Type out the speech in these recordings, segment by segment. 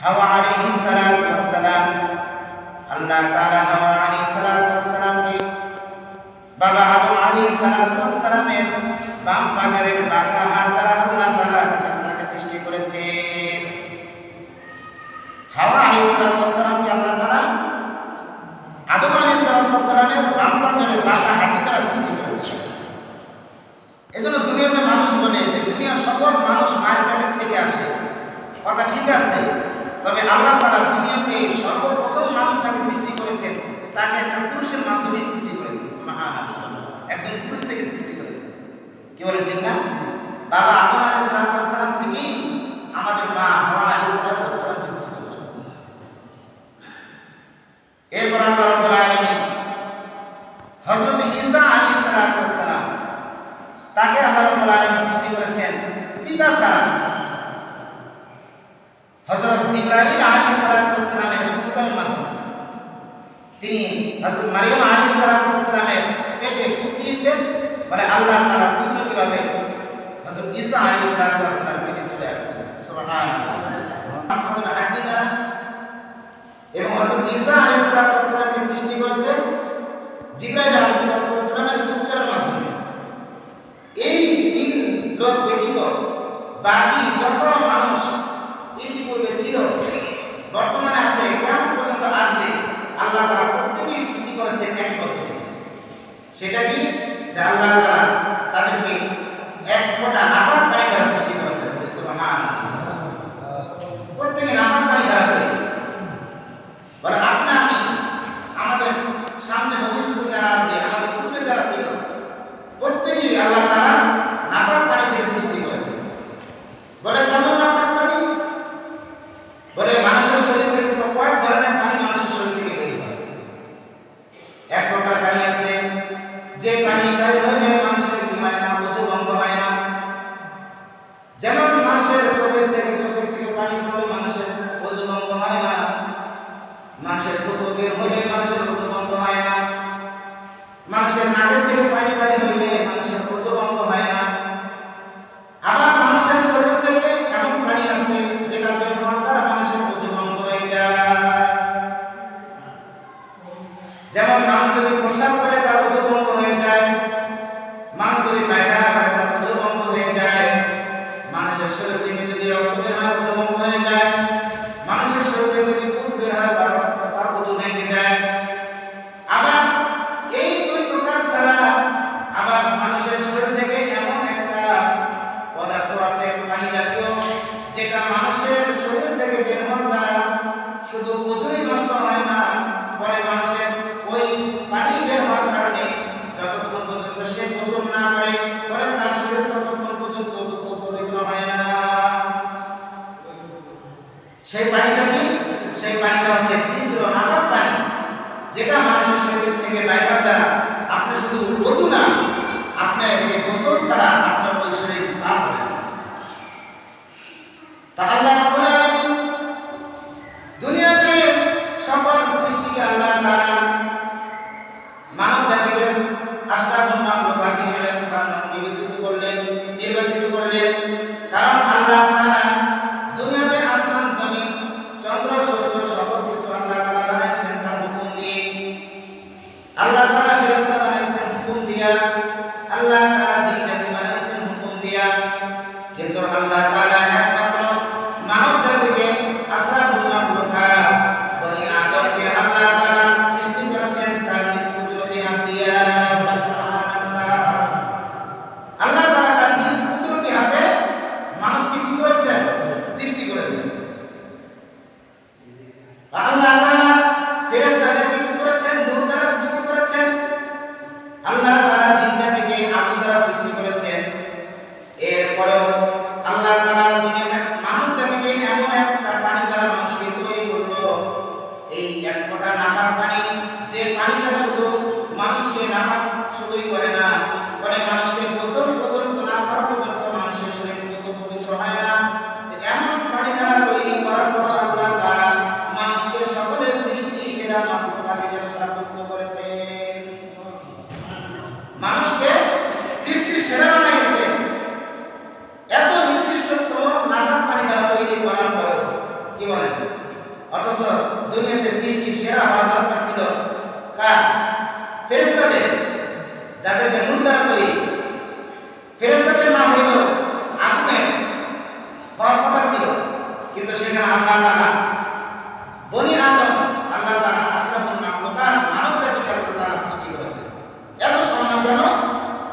হাওয়া আলাইহিস সালাতু ওয়াস সালাম, আল্লাহ তাআলা হাওয়া আলাইহিস সালাতু ওয়াস সালামকে বাবা আদম আলাইহিস সালাতু ওয়াস সালামের বাম পাজরের বাঁকা হাড় দ্বারা আল্লাহ তাআলা তাকে সৃষ্টি করেছেন। হাওয়া আলাইহিস সালাতু ওয়াস সালামকে আল্লাহ তাআলা আদম আলাইহিস সালাতু ওয়াস সালামের বাম পাজরের বাঁকা হাড় দ্বারা সৃষ্টি করেছেন। এজন্য দুনিয়াতে মানুষ বলে যে দুনিয়ার সকল মানুষ মায়ের পেট থেকে আসে, কথা ঠিক আছে, তবে আল্লাহ তাআলা দুনিয়াতে সর্বপ্রথম মানুষ যাকে সৃষ্টি করেছেন তাকে একটা পুরুষের মাধ্যমে সৃষ্টি করেছেন। সুবহানাল্লাহ, একজন পুরুষ থেকে সৃষ্টি করেছেন। কি বলেন ঠিক না? বাবা আদম আলাইহিস সালাম থেকে আমাদের মা হাওয়া আলাইহিস সালামকে সৃষ্টি করেছেন। এরপর আল্লাহ রাব্বুল আলামিন হযরত ঈসা আলাইহিস সালাম তাকে আল্লাহ রাব্বুল আলামিন সৃষ্টি করেছেন পিতা ছাড়া। হযরত জিবরাইল আলাইহিস সালামের ফুৎকারের মাধ্যমে তিনি হযরত মারিয়াম আলাইহিস সালামের পেটে ফুৎ দিয়েছেন, মানে আল্লাহ তাআলা কুদরতিভাবে হযরত ঈসা আলাইহিস সালাম পেটে চলে আসছেন। সুবহানাল্লাহ, আমাদের হাড্ডি দ্বারা। এবং হযরত ঈসা আলাইহিস সালামকে সৃষ্টি করেছেন জিবরাইল আলাইহিস সালামের ফুৎকারের মাধ্যমে। এই তিন লোক ব্যতীত বাকি যত মানুষ ইতিপূর্বে ছিল, বর্তমানে আছে, কিয়ামত পর্যন্ত আসবে, আল্লাহ তাআলা প্রত্যেককেই সৃষ্টি করেছেন এক পদ্ধতিতে। সেটা কি? যে আল্লাহ তাআলা তাদেরকে এক ফোঁটা নাপাক পানি দ্বারা সৃষ্টি করেছেন। সুবহানাল্লাহ, প্রত্যেকে নাপাক পানি দ্বারা তৈরি। বলে আপনি আমি, আমাদের সামনে ভবিষ্যতে যারা আসবে, আমাদের পূর্বে যারা ছিল, প্রত্যেকেই আল্লাহ তাআলা নাপাক পানি থেকে সৃষ্টি করেছেন। বলে কেমন নাপাক পানি? বলে মানুষের শরীর থেকে তো কয়েক ধরনের পানি মানুষের শরীর থেকে বের হয়। এক প্রকার পানি আছে যে পানি বের হলে মানুষের কি হয় না, ওযু ভঙ্গ হয় না। যেমন মানুষের চোখের থেকে পানি পড়লে মানুষের ওযু ভঙ্গ হয় না, মানুষের থুতু বের হলে মানুষের ওযু ভঙ্গ হয় না, মানুষের নাকের থেকে পানি বের হইলে মানুষের ওযু ভঙ্গ হয় না। আবার মানুষের শরীর থেকে এমন পানি আছে যেটা বের হওয়ার দ্বারা মানুষের ওযু ভঙ্গ হয়ে যায়। যেমন মানুষ যদি প্রস্রাব করে তার ওযু ভঙ্গ হয়ে যায়, মানুষ যদি পায়খানা করে তার ওযু ভঙ্গ হয়ে যায়, মানুষের শরীর থেকে যদি রক্ত বের হয় ওযু ভঙ্গ হয়ে যায়, মানুষের শরীর থেকে যদি পুঁজ বের হয় তার ওযু ভেঙে যায়। আবার এই দুই প্রকার ছাড়া আবার ফেরেশতাদের নাম হইল আগুনে হওয়ার কথা ছিল, কিন্তু সেখানে আল্লাহ তাআলা বনি আদম, আল্লাহ তাআলা আশরাফুল মাখলুকাত মানব জাতিকে আল্লাহ তাআলা সৃষ্টি করেছেন। এত সম্মানজনক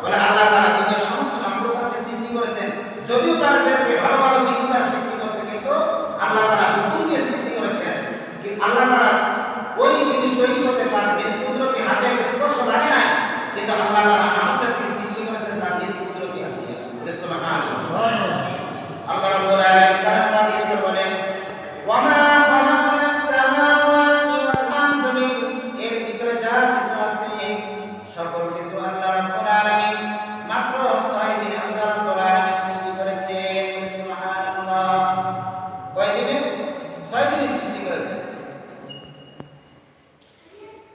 বলে আল্লাহ তাআলা দুনিয়ার সমস্ত মাখলুকাতকে সৃষ্টি করেছেন। যদিও তাদেরকে ভালো ভালো জিনিস দ্বারা সৃষ্টি করেছেন, কিন্তু আল্লাহ তাআলা হুকুম দিয়ে সৃষ্টি করেছেন। আল্লাহ তাআলা ওই জিনিস তৈরি করতে তার নিজ কুদরতি হাতে স্পর্শ লাগে নাই, কিন্তু আল্লাহ তাআলা মানব জাতিকে সৃষ্টি করেছেন তার নিজ কুদরতি হাতে দিয়ে। সুবহানাল্লাহ। আল্লাহ রাব্বুল আলামিন কালাম পাকে বলেন ওয়ামা খালাকনাস সামাওয়াতি ওয়াল আরদি, এর ভিতরে যা কিছু আছে সকল কিছু আল্লাহ রাব্বুল আলামিন মাত্র 6 দিনে আল্লাহ রাব্বুল আলামিন সৃষ্টি করেছেন। সুবহানাল্লাহ। কয় দিনে? 6 দিনে সৃষ্টি করেছেন।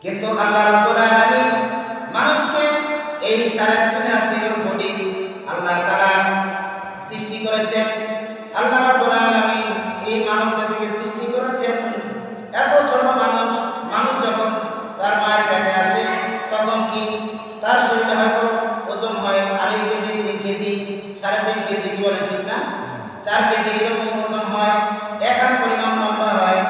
কিন্তু আল্লাহ রাব্বুল আলামিন মানুষকে এই 3.5 হাতের বডি আল্লাহ তাআলা সৃষ্টি করেছেন। আল্লাহ রাব্বুল আলামিন এই মানব জাতিকে সৃষ্টি করেছেন। এত ছোট মানুষ যখন তার মায়ের পেটে আসে তখন কি তার শরীরে হয়তো ওজন হয় 2.5 কেজি, 3 কেজি, 3.5 কেজি, কি বলেন ঠিক না? 4 কেজি এরকম ওজন হয়, এক হাত পরিমাণ লম্বা হয়।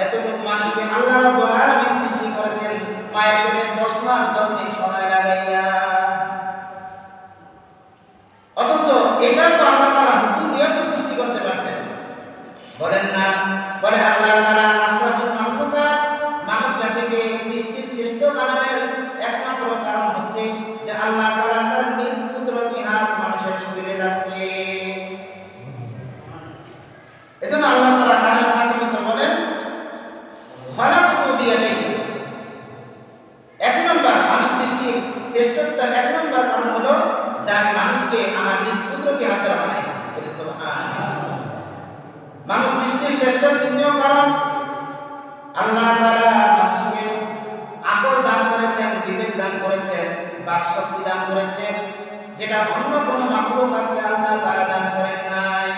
এতটুকু মানুষকে আল্লাহ রাব্বুল আলামিন সৃষ্টি করেছেন মায়ের পেটে 10 মাস 10 দিন সময় লাগাইয়া। অথচ এটা তো আল্লাহ তাআলা হুকুম দিয়ে তো সৃষ্টি করতে পারতেন, বলেন না? বলে আল্লাহ তাআলা আশরাফুল মাখলুকাত মানব জাতিকে সৃষ্টির শ্রেষ্ঠ বানানোর একমাত্র কারণ হচ্ছে যে আল্লাহ তাআলা তার নিজ কুদরতি হাত মানুষের শরীরে রাখছে। এজন্য আল্লাহ তাআলা কালামে পাকের ভিতর বলেন খালাকতু বিয়াদিহি। এক নম্বর মানুষ সৃষ্টির শ্রেষ্ঠত্বের এক নম্বর কারণ হলো যে আমি মানুষকে আমার নিজ কুদরতি হাত দ্বারা বানাইছি। সুবহানাল্লাহ। মানুষ সৃষ্টির শ্রেষ্ঠ দ্বিতীয় কারণ আল্লাহ তাআলা মানুষকে আকল দান করেছেন, বিবেক দান করেছেন, বাক শক্তি দান করেছেন, যেটা অন্য কোনো মাখলুকাতকে আল্লাহ তাআলা দান করেন নাই।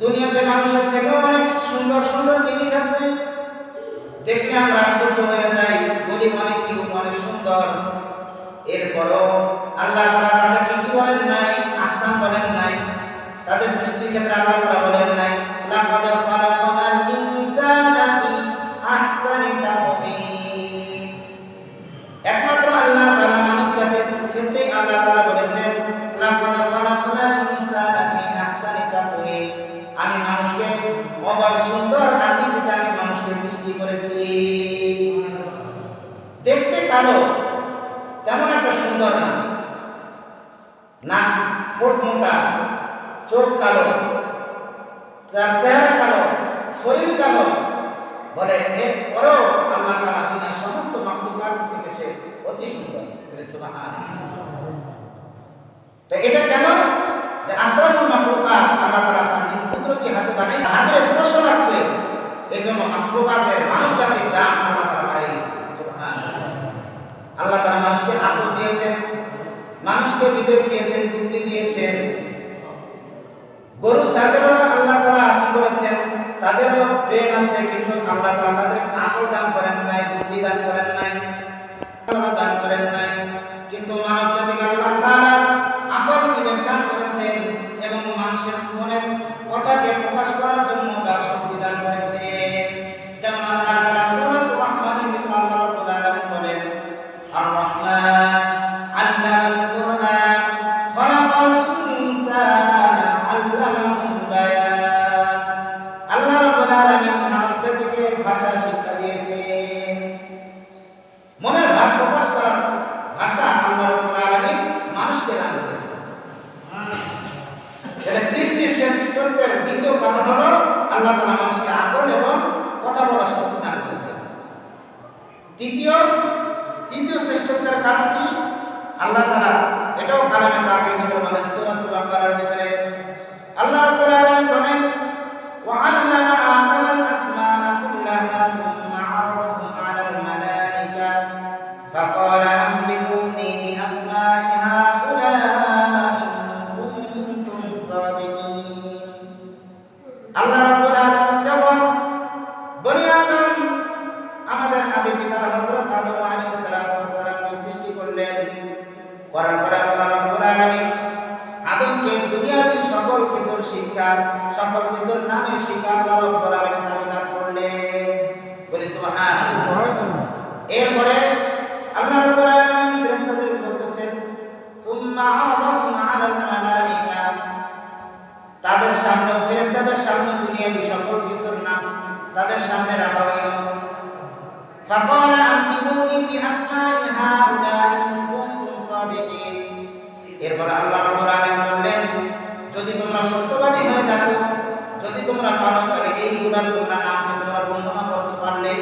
দুনিয়াতে মানুষের থেকেও অনেক সুন্দর সুন্দর জিনিস আছে, দেখলে আমরা আশ্চর্য হয়ে যাই, বলি অনেক কিউট, অনেক সুন্দর। এরপরও আল্লাহ তাআলা তাদেরকে কি বলেন নাই? আহসান বলেন নাই। তাদের সৃষ্টির ক্ষেত্রে আল্লাহ তাআলা বলেন নাই লাকাদ খালাকনাল ইনসানা ফি আহসানি তাকওয়িম। একমাত্র আল্লাহ তাআলা মানব জাতির ক্ষেত্রে আল্লাহ তাআলা বলেছেন লাকাদ খালাকনাল ইনসানা ফি আহসানি তাকওয়িম। আমি মানুষকে অবাক সুন্দর আকৃতিতে আমি মানুষকে সৃষ্টি করেছি। দেখতে কালো, তেমন একটা সুন্দর না, নাক ঠোঁট মোটা, চোখ কালো, তার চেহারা কালো, শরীর কালো, বলে এরপরেও আল্লাহ তাআলা দুনিয়ার সমস্ত মাখলুকাত থেকে সে অতি সুন্দর। সুবহানাল্লাহ। তো এটা কেন? যে আশরাফুল মাখলুকাত আল্লাহ তাআলা তার নিজ কুদরতি হাতে বানাইছে, হাতের স্পর্শ লাগছে, এজন্য মাখলুকাতের মানব জাতির দাম আল্লাহ তাআলা বাড়িয়ে দিয়েছে। সুবহানাল্লাহ। আল্লাহ তাআলা মানুষকে আকল দিয়েছেন, মানুষকে বিবেক দিয়েছেন, বুদ্ধি দিয়েছেন। গরু ছাগলেরও আল্লাহ তাআলা কি করেছেন? তাদেরও ব্রেন আছে, কিন্তু আল্লাহ তাআলা তাদের আকল দান করেন নাই, বুদ্ধি দান করেন নাই, আল্লাহ দান করেন নাই। কিন্তু মানব জাতিকে আল্লাহ তাআলা আকল বিবেক দান করেছেন এবং মানুষের মনের কথাকে প্রকাশ করার জন্য তার শক্তি দান করেছেন। যেমন আল্লাহ তাআলা সূরাতুর রহমানের ভিতরে আল্লাহ রাব্বুল আলামিন বলেন আর রহমান আল্লামাল কুরআন খালাকাল ইনসানা আল্লামাহুল বায়ান। আল্লাহ রাব্বুল আলামিন মানব জাতিকে ভাষা শিক্ষা দিয়েছেন। মনের ভাব প্রকাশ করার ভাষা আল্লাহ রাব্বুল আলামিন মানুষকে দান করেছেন। তাহলে সৃষ্টির শ্রেষ্ঠত্বের দ্বিতীয় কারণ হলো আল্লাহ তাআলা মানুষকে আকল এবং কথা বলার শক্তি দান করেছেন। তৃতীয় শ্রেষ্ঠত্বের কারণ কি? আল্লাহ তাআলা এটাও কালামে পাকের ভিতরে বলেন, সূরাতুল বাকারার ভিতরে আল্লাহ রাব্বুল আলামিন বলেন ওয়া আল্লামা আদামাল আসমাআ কুল্লাহা সুম্মা আরাদাহুম আলাল মালাইকা ফাকালা আনবিউনি বিআসমাই হাউলাই ইন কুনতুম সাদিকিন। আল্লাহ রাব্বুল আলামিন যখন বনি আদম আমাদের আদি পিতা হযরত আদম আলাইহিস সালাতু ওয়াস সালামকে সৃষ্টি করলেন, করার পরে আল্লাহ রাব্বুল আলামিন শিকার, সকল কিছুর নামের শিকার আল্লাহ রাব্বুল আলামিন তাকে দান করলেন। বলি সুবহানাল্লাহ। এরপরে আল্লাহ রাব্বুল আলামিন ফেরেশতাদেরকে বলতেছেন, সুম্মা আরাদাহুম আলাল মালাইকা, তাদের সামনে ফেরেশতাদের সামনে দুনিয়াবি সকল কিছুর নাম তাদের সামনে রাখা হইল। ফাকালা আনবিউনি বিআসমাই হাউলাই ইন কুনতুম সাদিকিন। এরপর আল্লাহ রাব্বুল আলামিন বললেন, যদি তোমরা সত্যবাদী হয়ে থাকো, যদি তোমরা পারো তাহলে এইগুলার তোমরা নামকে তোমরা বর্ণনা করতে পারলে,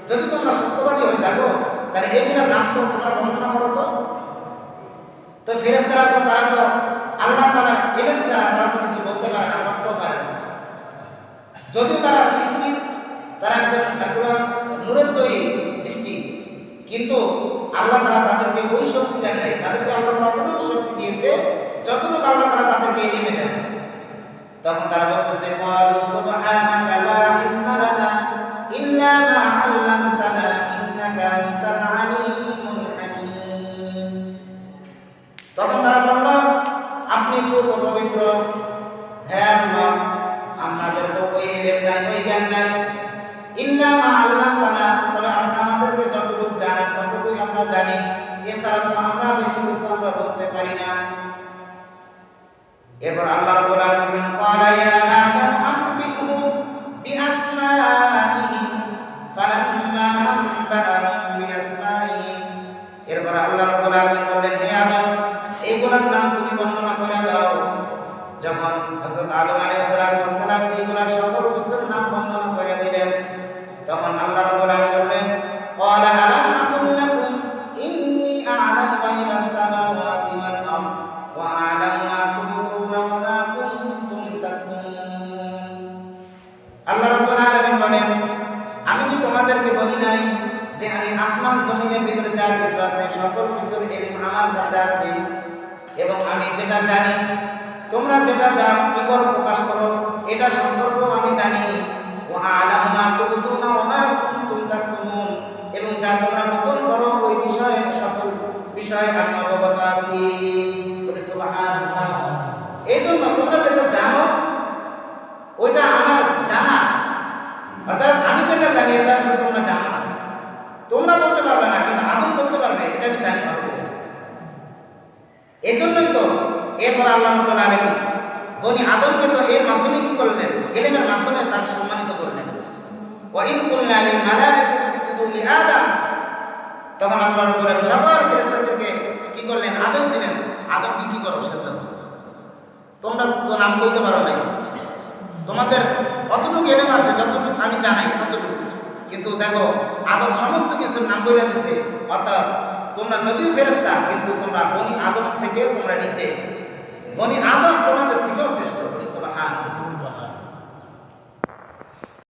যদি তোমরা সত্যবাদী হয়ে থাকো তাহলে এইগুলার নাম তো তোমরা বর্ণনা করো। তো ফেরেশতারা তো তারা তো আল্লাহ তাআলার ইলম ছাড়া তারা তো কিছু বলতে পারে না, করতেও পারে না। যদিও তারা সৃষ্টির, তারা একজন নূরের তৈরি সৃষ্টি, কিন্তু আল্লাহ তাআলা তাদেরকে ওই শক্তি দেন নাই। তাদেরকে আল্লাহ তাআলা অতটুকু শক্তি দিয়েছে যতটুকু আল্লাহ তাআলা তাদেরকে ইলমে দেন। তখন তারা বলতেছে, ক্বালু সুবহানাকা লা ইলমা লানা ইল্লা মা আল্লামতানা ইন্নাকা আনতাল আলিমুল হাকীম। তখন তারা বলল, আপনি পুত পবিত্র, হে আল্লাহ, আমাদের তো ওই ইলম নাই, ওই জ্ঞান নাই। ইল্লা মা আল্লামতানা, তবে আপনি আমাদেরকে যতটুকু জানেন ততটুকুই আমরা জানি, এছাড়া তো আমরা বেশি কিছু আমরা বলতে পারি না। এরপর আল্লাহ রাব্বুল আলামিন ক্বালা ইয়া আদম আনবিউহুম বিআসমাইহিম ফালাম্মা আনবাআহুম বিআসমাইহিম। এরপর আল্লাহ রাব্বুল আলামিন বললেন, হে আদম, এইগুলোর নাম তুমি বর্ণনা করে দাও। যখন হযরত আদম আলাইহিস সালাম এইগুলোর সকল কিছুর নাম বর্ণনা করে দিলেন, তখন আল্লাহ রাব্বুল আলামিন বললেন, ক্বালা আলাম আকুল লাকুম ইন্নী আ'লামু গায়বাস সামাওয়াতি ওয়াল আরদ ওয়া আ'লামু মা তুবদুনা ওয়া মা কুনতুম তাকতুমুন। আল্লাহ রাব্বুল আলামিন বলেন, আমি কি তোমাদেরকে বলি নাই যে আমি আসমান জমিনের ভিতরে যা কিছু আছে সকল কিছুর ইলম আমার কাছে আছে, এবং আমি যেটা জানি, তোমরা যেটা যা কি করো প্রকাশ করো এটা সম্পর্কেও আমি জানি। ওয়া আ'লামু মা তুবদুনা ওয়া মা কুনতুম তাকতুমুন, এবং যা তোমরা গোপন করো ওই বিষয়ে সকল বিষয়ে আমি অবগত আছি। বলি সুবহানাল্লাহ। এইজন্য তোমরা যেটা জানো ওইটা আমার জানা, অর্থাৎ আমি যেটা জানি এটা আসলে তোমরা জানো না। তোমরা বলতে পারবে না, কিন্তু আদম বলতে পারবে, এটা আমি জানি পারবো। এজন্যই তো এরপর আল্লাহ রাব্বুল আলামিন বনি আদমকে তো এর মাধ্যমে কি করলেন, ইলমের মাধ্যমে তাকে সম্মানিত করলেন। ওয়া ইয কুলনা লিল মালাইকাতি ইসজুদু লি আদম, তখন আল্লাহ রাব্বুল আলামিন সকল ফেরেশতাদেরকে কি করলেন, আদেশ দিলেন, আদম কি করো সেটা তোমরা তো নাম বলতে পারো নাই, তোমাদের অতটুকু ইলম আছে যতটুকু আমি জানাই ততটুকু, কিন্তু দেখো আদম সমস্ত কিছুর নাম বলে দিয়েছে। অর্থাৎ তোমরা যদিও ফেরেশতা, কিন্তু তোমরা বনি আদম থেকেও তোমরা নিচে, বনি আদম তোমাদের থেকেও